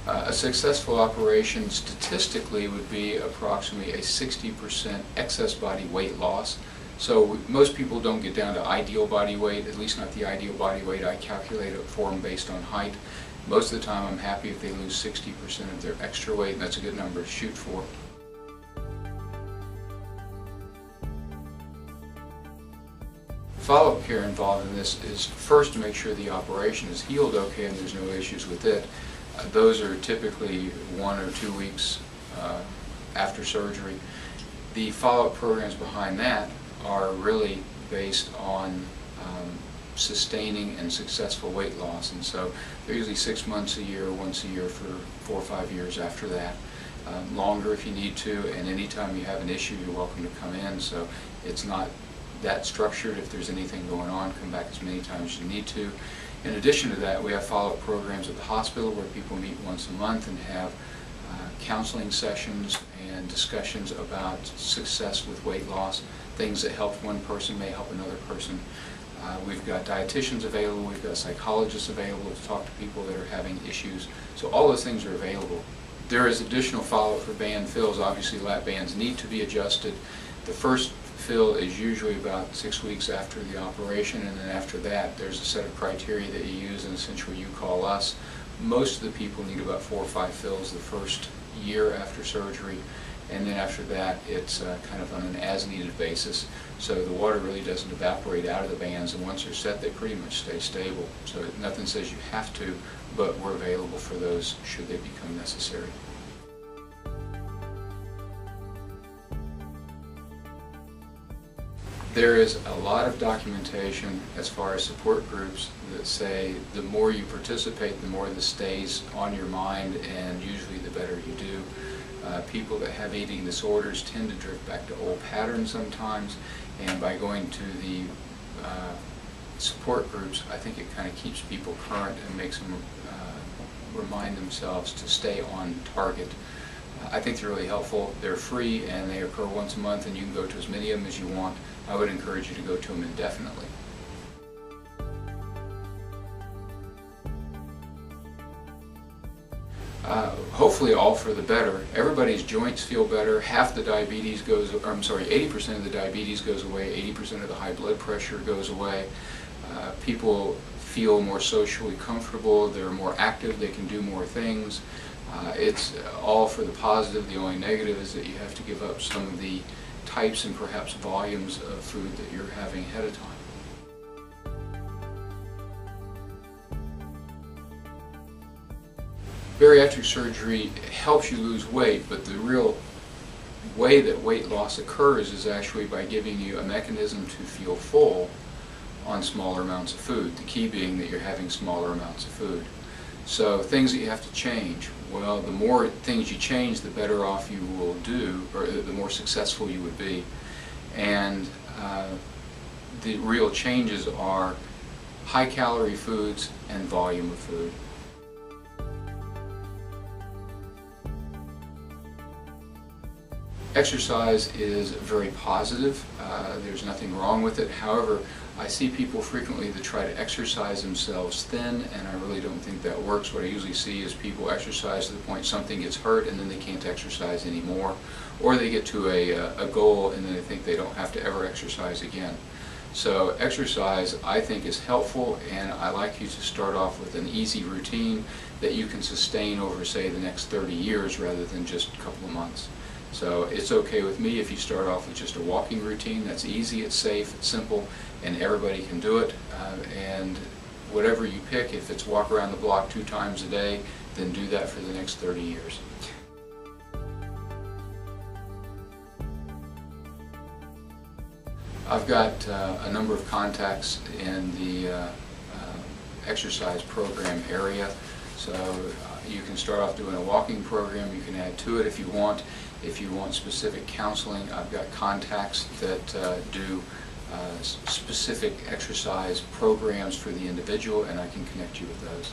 A successful operation statistically would be approximately a 60% excess body weight loss. So most people don't get down to ideal body weight, at least not the ideal body weight I calculate it for them based on height. Most of the time I'm happy if they lose 60% of their extra weight, and that's a good number to shoot for. Follow-up care involved in this is first to make sure the operation is healed okay and there's no issues with it. Those are typically 1 or 2 weeks after surgery. The follow-up programs behind that are really based on sustaining and successful weight loss, and so they're usually 6 months a year, once a year for 4 or 5 years after that. Longer if you need to, and anytime you have an issue you're welcome to come in, so it's not that structured. If there's anything going on, come back as many times as you need to. In addition to that, we have follow-up programs at the hospital where people meet once a month and have counseling sessions and discussions about success with weight loss. Things that help one person may help another person. We've got dietitians available, we've got psychologists available to talk to people that are having issues. So all those things are available. There is additional follow-up for band fills. Obviously lap bands need to be adjusted. The first fill is usually about 6 weeks after the operation, and then after that there's a set of criteria that you use, and essentially you call us. Most of the people need about 4 or 5 fills the first year after surgery, and then after that it's kind of on an as-needed basis. So the water really doesn't evaporate out of the bands, and once they're set they pretty much stay stable. So nothing says you have to, but we're available for those should they become necessary. There is a lot of documentation as far as support groups that say the more you participate, the more this stays on your mind, and usually the better you do. People that have eating disorders tend to drift back to old patterns sometimes, and by going to the support groups, I think it kind of keeps people current and makes them remind themselves to stay on target. I think they're really helpful. They're free and they occur once a month, and you can go to as many of them as you want. I would encourage you to go to them indefinitely. Hopefully all for the better. Everybody's joints feel better. Half the diabetes goes, or I'm sorry, 80% of the diabetes goes away, 80% of the high blood pressure goes away. People feel more socially comfortable, they're more active, they can do more things. It's all for the positive. The only negative is that you have to give up some of the types and perhaps volumes of food that you're having ahead of time. Bariatric surgery helps you lose weight, but the real way that weight loss occurs is actually by giving you a mechanism to feel full on smaller amounts of food, the key being that you're having smaller amounts of food. So things that you have to change, well, the more things you change, the better off you will do, or the more successful you would be. And the real changes are high calorie foods and volume of food. Exercise is very positive. There's nothing wrong with it. However, I see people frequently that try to exercise themselves thin, and I really don't think that works. What I usually see is people exercise to the point something gets hurt and then they can't exercise anymore, or they get to a goal and then they think they don't have to ever exercise again. So exercise, I think, is helpful, and I like you to start off with an easy routine that you can sustain over, say, the next 30 years rather than just a couple of months. So it's okay with me if you start off with just a walking routine. That's easy, it's safe, it's simple, and everybody can do it. And whatever you pick, if it's walk around the block 2 times a day, then do that for the next 30 years. I've got a number of contacts in the exercise program area. So you can start off doing a walking program, you can add to it if you want. If you want specific counseling, I've got contacts that do specific exercise programs for the individual, and I can connect you with those.